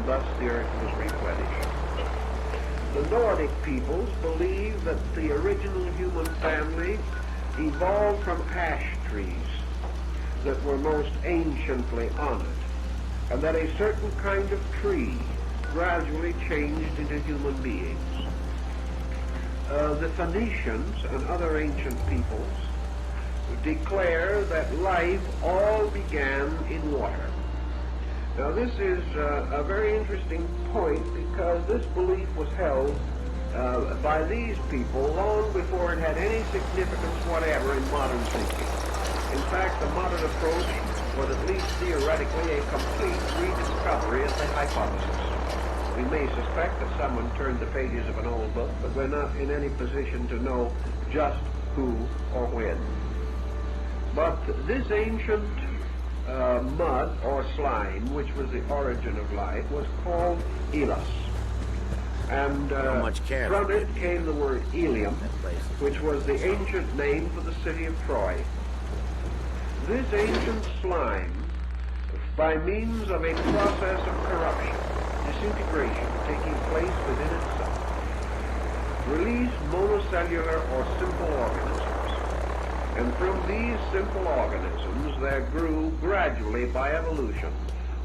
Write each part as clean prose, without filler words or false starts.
thus the earth was replenished. The Nordic peoples believe that the original human family evolved from ash trees that were most anciently honored, and that a certain kind of tree gradually changed into human beings. The Phoenicians and other ancient peoples declare that life all began in water. Now this is a very interesting point, because this belief was held by these people long before it had any significance whatever in modern thinking. In fact, the modern approach was, at least theoretically, a complete rediscovery of the hypothesis. We may suspect that someone turned the pages of an old book, but we're not in any position to know just who or when. But this ancient mud or slime, which was the origin of life, was called Elos. And from it came the word Ilium, which was the ancient name for the city of Troy. This ancient slime, by means of a process of corruption, disintegration taking place within itself, released monocellular or simple organisms. And from these simple organisms there grew gradually by evolution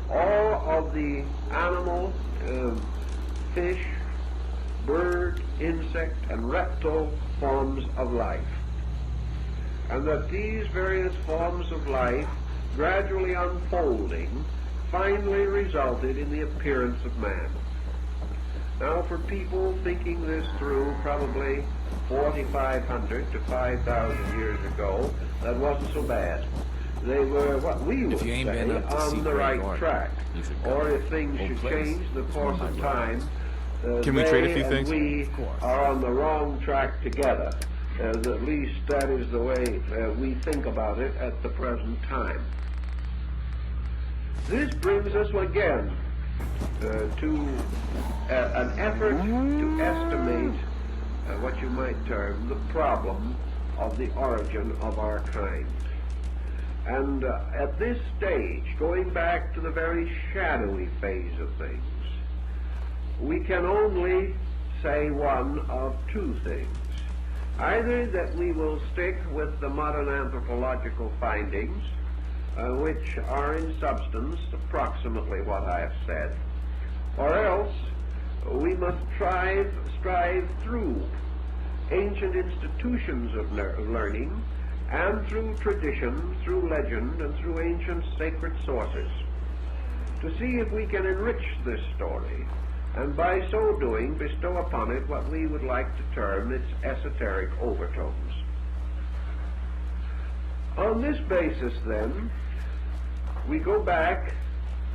all of the animal, fish, bird, insect, and reptile forms of life. And that these various forms of life, gradually unfolding, finally resulted in the appearance of man. Now, for people thinking this through probably 4,500 to 5,000 years ago, that wasn't so bad. They were what we would say on the right track. Or if things should change in the course of time, can we trade a few things? We are on the wrong track together. At least that is the way we think about it at the present time. This brings us again to an effort to estimate what you might term the problem of the origin of our kind. And at this stage, going back to the very shadowy phase of things, we can only say one of two things. Either that we will stick with the modern anthropological findings, which are in substance approximately what I have said, or else we must strive through ancient institutions of learning, and through tradition, through legend, and through ancient sacred sources, to see if we can enrich this story, and by so doing bestow upon it what we would like to term its esoteric overtones. On this basis, then, we go back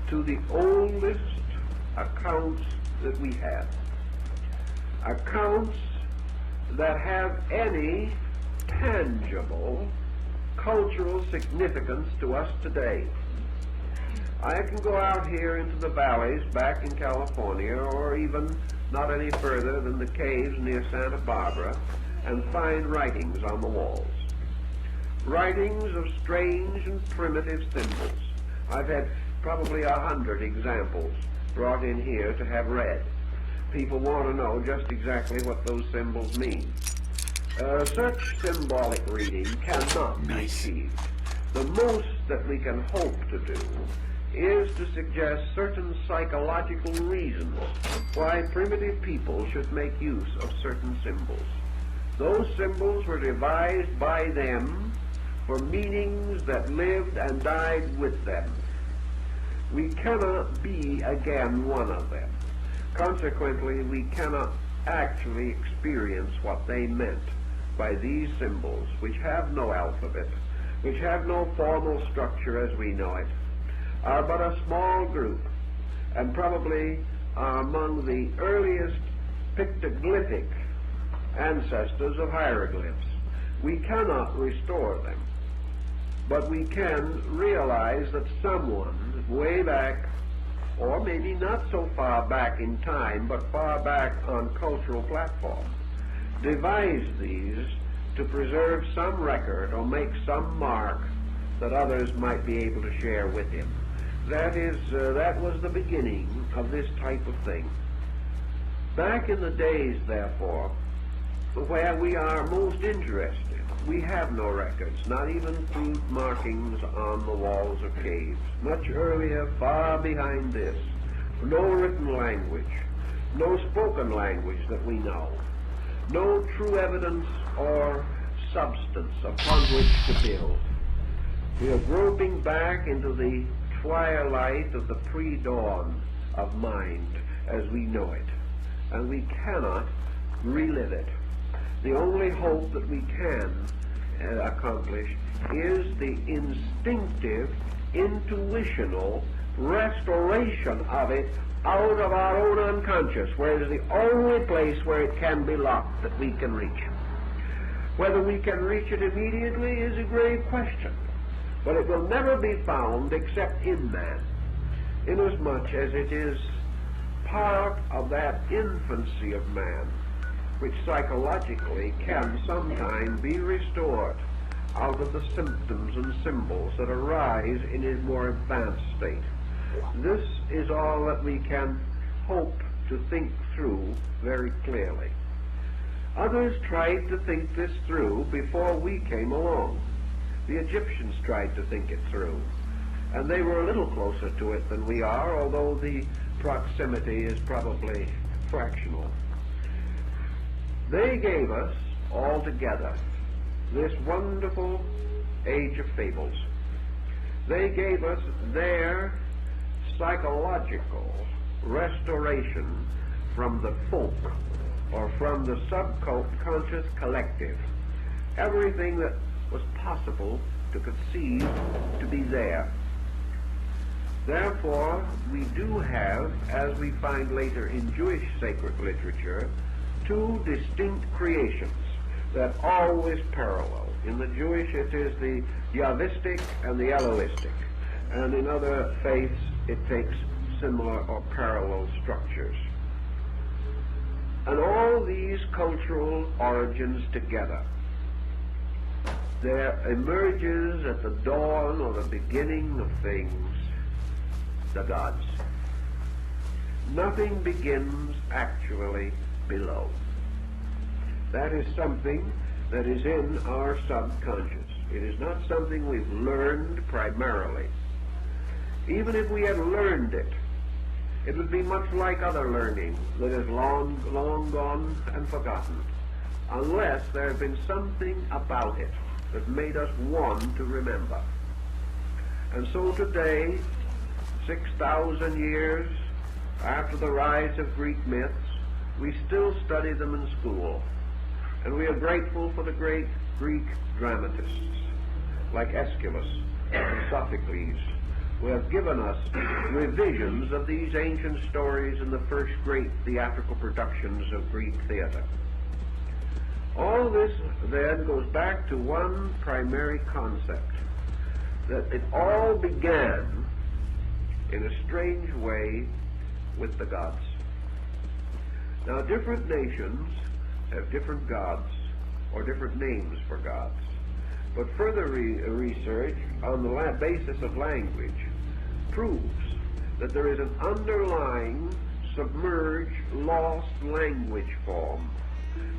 to the oldest accounts that we have. Accounts that have any tangible cultural significance to us today. I can go out here into the valleys back in California, or even not any further than the caves near Santa Barbara, and find writings on the walls. Writings of strange and primitive symbols. I've had probably 100 examples brought in here to have read. People want to know just exactly what those symbols mean. Such symbolic reading cannot be achieved. The most that we can hope to do is to suggest certain psychological reasons why primitive people should make use of certain symbols. Those symbols were devised by them for meanings that lived and died with them. We cannot be again one of them. Consequently, we cannot actually experience what they meant by these symbols, which have no alphabet, which have no formal structure as we know it, are but a small group, and probably are among the earliest pictoglyphic ancestors of hieroglyphs. We cannot restore them, but we can realize that someone way back, or maybe not so far back in time, but far back on cultural platform, devised these to preserve some record or make some mark that others might be able to share with him. That was the beginning of this type of thing. Back in the days, therefore, where we are most interested, we have no records, not even crude markings on the walls of caves. Much earlier, far behind this, no written language, no spoken language that we know, no true evidence or substance upon which to build. We are groping back into the twilight of the pre-dawn of mind as we know it, and we cannot relive it. The only hope that we can accomplish is the instinctive, intuitional restoration of it out of our own unconscious, where it is the only place where it can be locked that we can reach. Whether we can reach it immediately is a grave question, but it will never be found except in man, inasmuch as it is part of that infancy of man, which psychologically can sometime be restored out of the symptoms and symbols that arise in a more advanced state. This is all that we can hope to think through very clearly. Others tried to think this through before we came along. The Egyptians tried to think it through, and they were a little closer to it than we are, although the proximity is probably fractional. They gave us altogether this wonderful age of fables. They gave us their psychological restoration from the folk, or from the subconscious collective. Everything that was possible to conceive to be there. Therefore, we do have, as we find later in Jewish sacred literature, two distinct creations that always parallel. In the Jewish, it is the Yahvistic and the Elohistic, and in other faiths, it takes similar or parallel structures. And all these cultural origins together, there emerges at the dawn or the beginning of things the gods. Nothing begins actually below. That is something that is in our subconscious. It is not something we've learned primarily. Even if we had learned it, it would be much like other learning that is long gone and forgotten, unless there had been something about it that made us want to remember. And so today, 6,000 years after the rise of Greek myths, we still study them in school, and we are grateful for the great Greek dramatists like Aeschylus and Sophocles, who have given us revisions of these ancient stories in the first great theatrical productions of Greek theater. All this then goes back to one primary concept, that it all began in a strange way with the gods. Now, different nations have different gods or different names for gods. But further research on the basis of language proves that there is an underlying, submerged, lost language form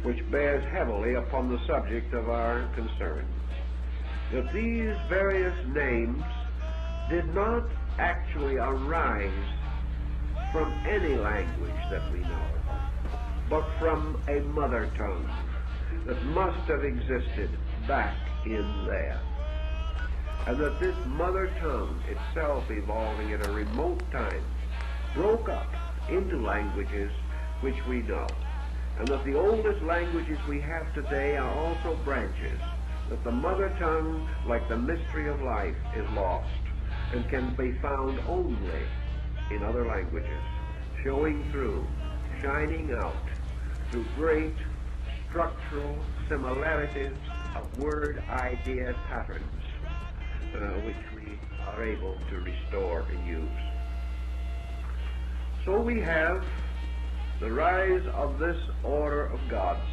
which bears heavily upon the subject of our concern. That these various names did not actually arise from any language that we know, but from a mother tongue that must have existed back in there. And that this mother tongue itself, evolving at a remote time, broke up into languages which we know. And that the oldest languages we have today are also branches. That the mother tongue, like the mystery of life, is lost and can be found only in other languages, showing through, shining out, through great structural similarities of word idea patterns, which we are able to restore and use. So we have the rise of this order of gods.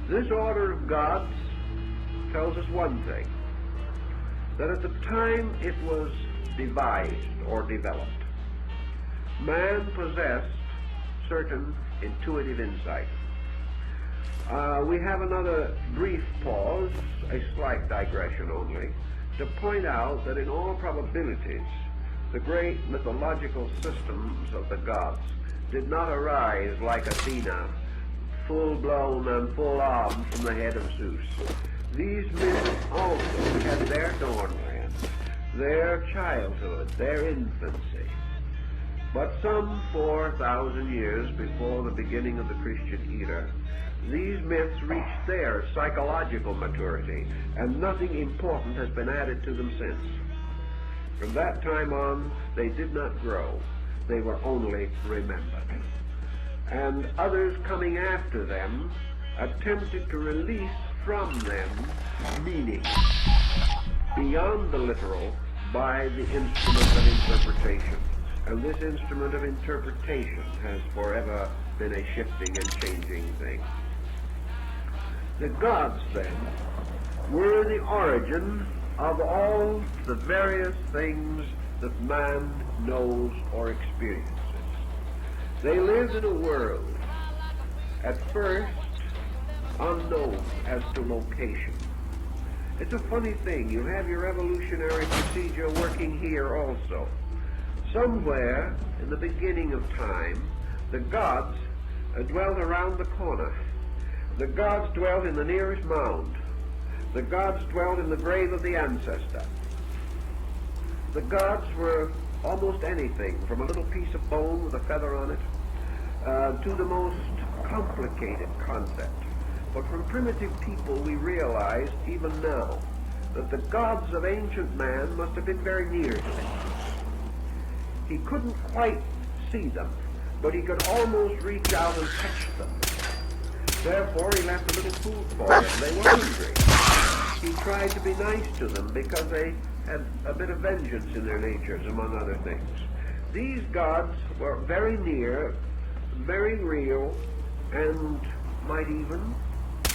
This order of gods tells us one thing, that at the time it was devised or developed. Man possessed certain intuitive insight. We have another brief pause, a slight digression only, to point out that in all probabilities, the great mythological systems of the gods did not arise like Athena, full-blown and full-armed from the head of Zeus. These myths also had their dawnland, their childhood, their infancy. But some 4,000 years before the beginning of the Christian era, these myths reached their psychological maturity, and nothing important has been added to them since. From that time on, they did not grow. They were only remembered. And others coming after them attempted to release from them meaning beyond the literal by the instrument of interpretation. And this instrument of interpretation has forever been a shifting and changing thing. The gods, then, were the origin of all the various things that man knows or experiences. They lived in a world, at first, unknown as to location. It's a funny thing. You have your evolutionary procedure working here also. Somewhere in the beginning of time, the gods dwelt around the corner. The gods dwelt in the nearest mound. The gods dwelt in the grave of the ancestor. The gods were almost anything, from a little piece of bone with a feather on it, to the most complicated concept. But from primitive people we realize, even now, that the gods of ancient man must have been very near to him. He couldn't quite see them, but he could almost reach out and touch them. Therefore, he left a little food for them. They were hungry. He tried to be nice to them because they had a bit of vengeance in their natures, among other things. These gods were very near, very real, and might even,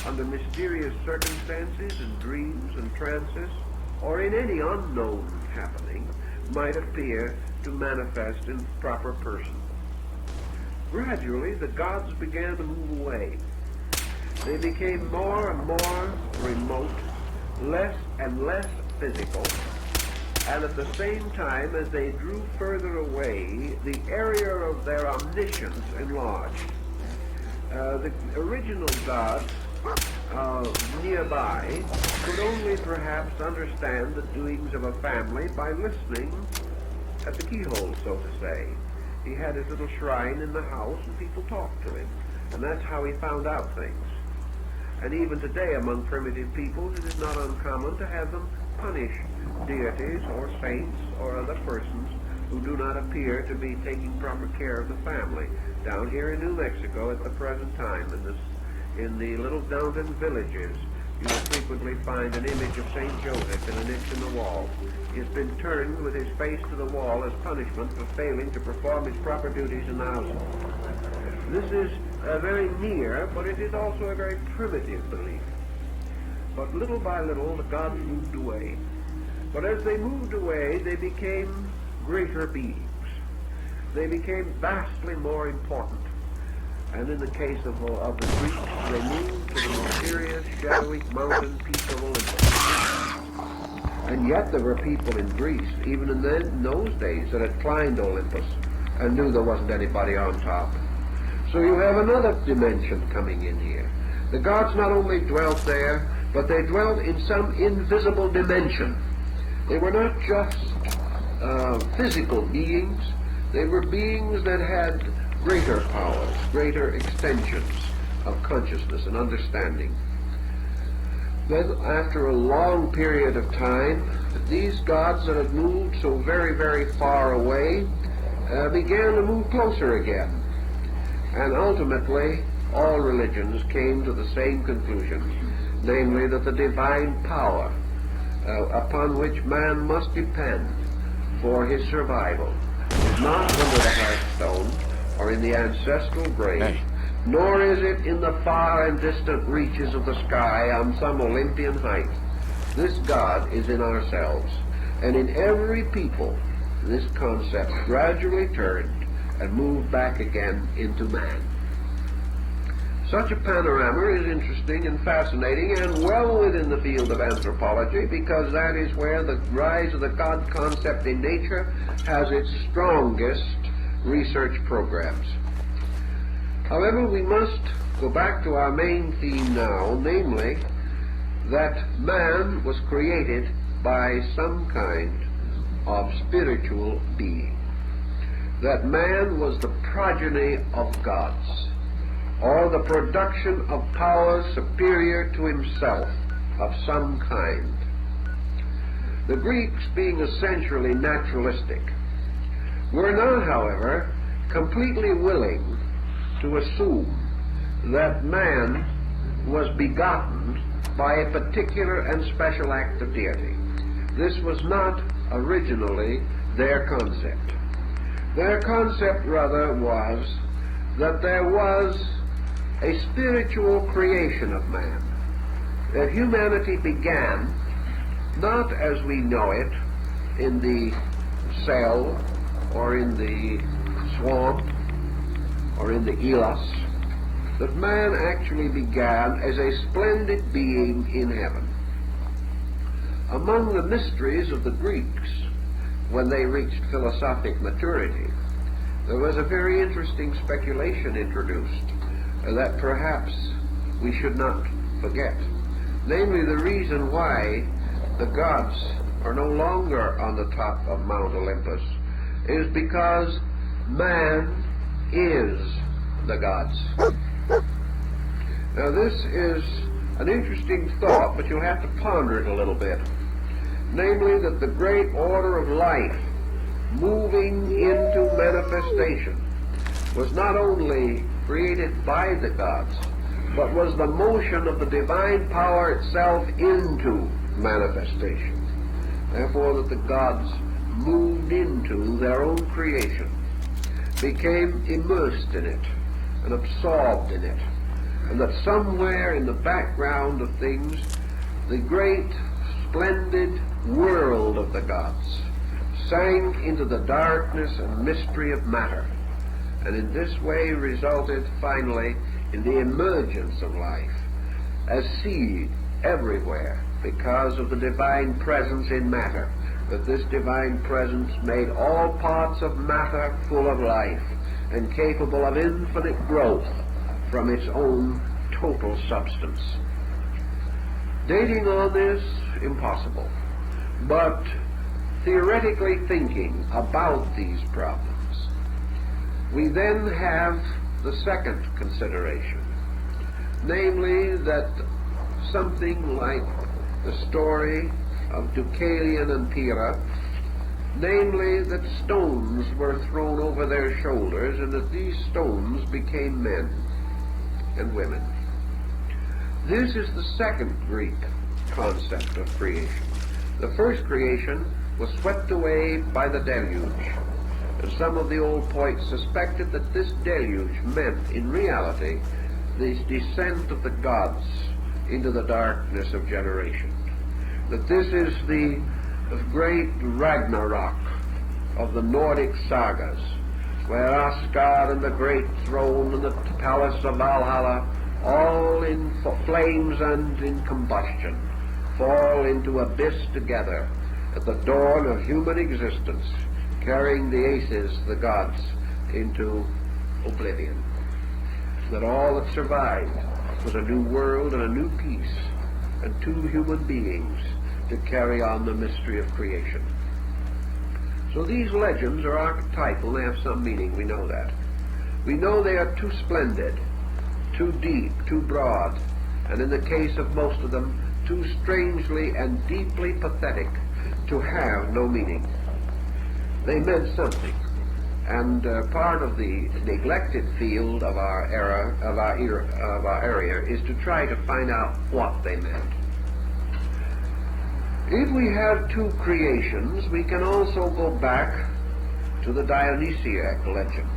under mysterious circumstances and dreams and trances, or in any unknown happening, might appear to manifest in proper person. Gradually, the gods began to move away. They became more and more remote, less and less physical, and at the same time as they drew further away, the area of their omniscience enlarged. The original gods nearby could only perhaps understand the doings of a family by listening at the keyhole, so to say. He had his little shrine in the house and people talked to him, and that's how he found out things. And even today among primitive peoples it is not uncommon to have them punish deities or saints or other persons who do not appear to be taking proper care of the family. Down here in New Mexico at the present time, in the little mountain villages, you will frequently find an image of St. Joseph in a niche in the wall. He has been turned with his face to the wall as punishment for failing to perform his proper duties in the household. This is very near, but it is also a very primitive belief. But little by little, the gods moved away. But as they moved away, they became greater beings. They became vastly more important. And in the case of the Greeks, they moved to the mysterious, shadowy mountain peak of Olympus. And yet there were people in Greece, even in those days, that had climbed Olympus and knew there wasn't anybody on top. So you have another dimension coming in here. The gods not only dwelt there, but they dwelt in some invisible dimension. They were not just physical beings. They were beings that had greater powers, greater extensions of consciousness and understanding. Then, after a long period of time, these gods that had moved so very, very far away began to move closer again. And ultimately, all religions came to the same conclusion, namely that the divine power upon which man must depend for his survival is not under the hearthstone or in the ancestral grave, nor is it in the far and distant reaches of the sky on some Olympian height. This God is in ourselves, And in every people, this concept gradually turned and moved back again into man. Such a panorama is interesting and fascinating and well within the field of anthropology, because that is where the rise of the God concept in nature has its strongest research programs. However, we must go back to our main theme now, namely that man was created by some kind of spiritual being. That man was the progeny of gods, or the production of powers superior to himself of some kind. The Greeks, being essentially naturalistic, were not, however, completely willing to assume that man was begotten by a particular and special act of deity. This was not originally their concept. Their concept rather was that there was a spiritual creation of man, that humanity began not as we know it in the cell or in the swamp or in the elos, that man actually began as a splendid being in heaven. Among the mysteries of the Greeks, when they reached philosophic maturity, there was a very interesting speculation introduced that perhaps we should not forget. Namely, the reason why the gods are no longer on the top of Mount Olympus is because man is the gods. Now, this is an interesting thought, but you'll have to ponder it a little bit. Namely, that the great order of life moving into manifestation was not only created by the gods, but was the motion of the divine power itself into manifestation. Therefore, that the gods moved into their own creation, became immersed in it, and absorbed in it, and that somewhere in the background of things, the great, splendid world of the gods sank into the darkness and mystery of matter, and in this way resulted finally in the emergence of life as seed everywhere because of the divine presence in matter, that this divine presence made all parts of matter full of life and capable of infinite growth from its own total substance. Dating on this, impossible. But theoretically thinking about these problems, we then have the second consideration, namely that something like the story of Deucalion and Pyrrha, namely that stones were thrown over their shoulders and that these stones became men and women. This is the second Greek concept of creation. The first creation was swept away by the deluge, and some of the old poets suspected that this deluge meant, in reality, the descent of the gods into the darkness of generation. That this is the great Ragnarok of the Nordic sagas, where Asgard and the great throne and the palace of Valhalla, all in flames and in combustion, fall into abyss together at the dawn of human existence, carrying the Aces, the gods, into oblivion. That all that survived was a new world and a new peace, and two human beings to carry on the mystery of creation. So these legends are archetypal, they have some meaning, we know that. We know they are too splendid, too deep, too broad, and in the case of most of them, too strangely and deeply pathetic to have no meaning. They meant something, and part of the neglected field of our area is to try to find out what they meant. If we have two creations, we can also go back to the Dionysiac legend,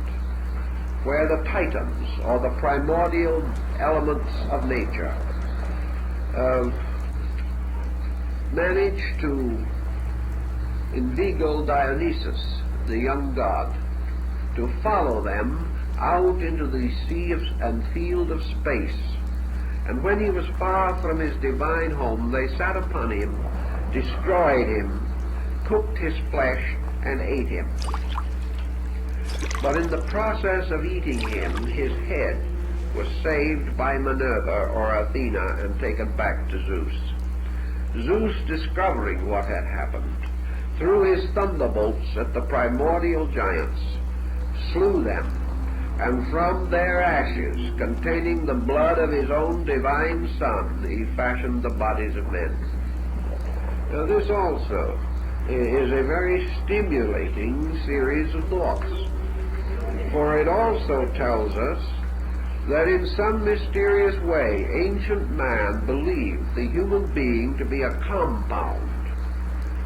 where the Titans, or the primordial elements of nature, managed to inveigle Dionysus, the young god, to follow them out into the sea and field of space. And when he was far from his divine home, they sat upon him, destroyed him, cooked his flesh, and ate him. But in the process of eating him, his head was saved by Minerva or Athena and taken back to Zeus. Zeus, discovering what had happened, threw his thunderbolts at the primordial giants, slew them, and from their ashes, containing the blood of his own divine son, he fashioned the bodies of men. Now this also is a very stimulating series of thoughts, for it also tells us that in some mysterious way ancient man believed the human being to be a compound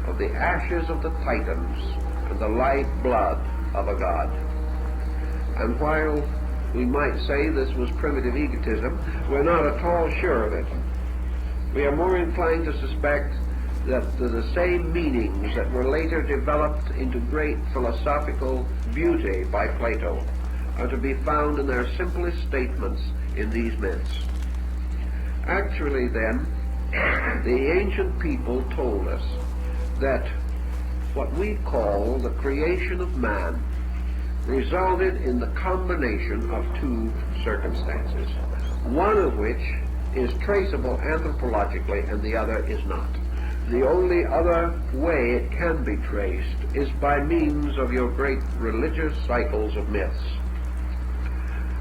of the ashes of the Titans and the life blood of a god. And while we might say this was primitive egotism, we're not at all sure of it. We are more inclined to suspect that the same meanings that were later developed into great philosophical beauty by Plato are to be found in their simplest statements in these myths. Actually, then, the ancient people told us that what we call the creation of man resulted in the combination of two circumstances, one of which is traceable anthropologically and the other is not. The only other way it can be traced is by means of your great religious cycles of myths.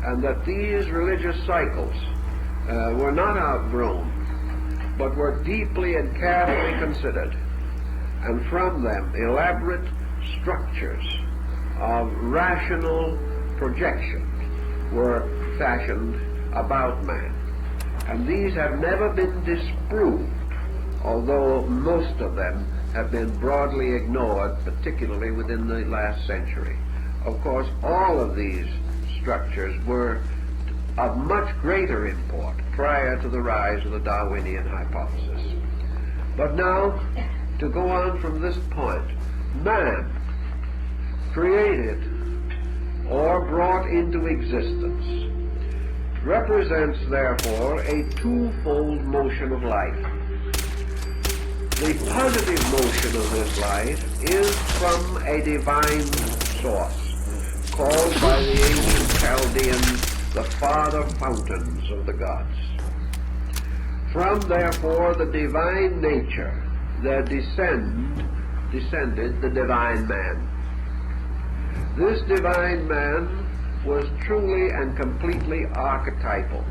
And that these religious cycles were not outgrown, but were deeply and carefully considered, and from them elaborate structures of rational projection were fashioned about man. And these have never been disproved, although most of them have been broadly ignored, particularly within the last century. Of course, all of these structures were of much greater import prior to the rise of the Darwinian hypothesis. But now, to go on from this point, man, created or brought into existence, represents therefore a twofold motion of life. The positive motion of this life is from a divine source, called by the ancient Chaldeans the father fountains of the gods. From, therefore, the divine nature there descended the divine man. This divine man was truly and completely archetypal.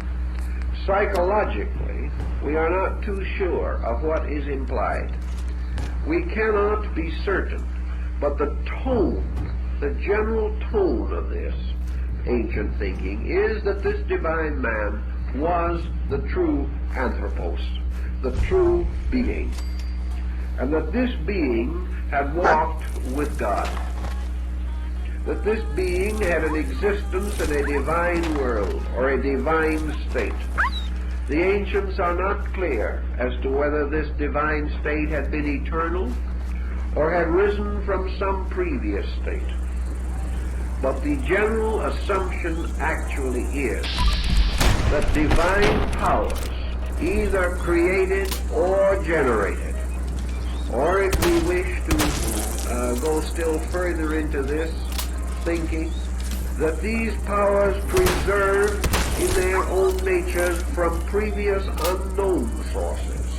Psychologically, we are not too sure of what is implied. We cannot be certain, but the tone, the general tone of this ancient thinking is that this divine man was the true anthropos, the true being, and that this being had walked with God, that this being had an existence in a divine world or a divine state. The ancients are not clear as to whether this divine state had been eternal or had risen from some previous state. But the general assumption actually is that divine powers either created or generated, or if we wish to go still further into this thinking, that these powers preserved in their own natures from previous unknown sources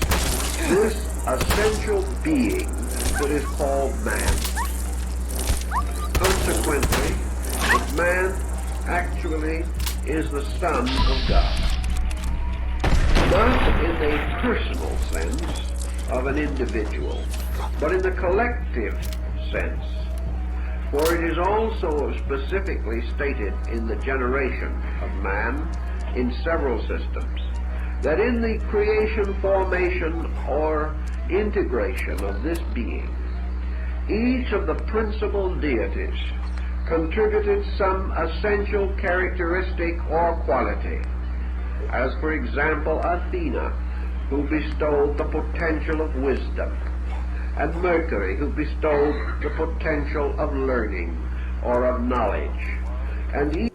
this essential being that is called man. Consequently, that man actually is the Son of God. Not in a personal sense of an individual, but in the collective sense. For it is also specifically stated in the generation of man in several systems that in the creation, formation, or integration of this being, each of the principal deities contributed some essential characteristic or quality, as for example Athena, who bestowed the potential of wisdom, and Mercury, who bestowed the potential of learning or of knowledge. And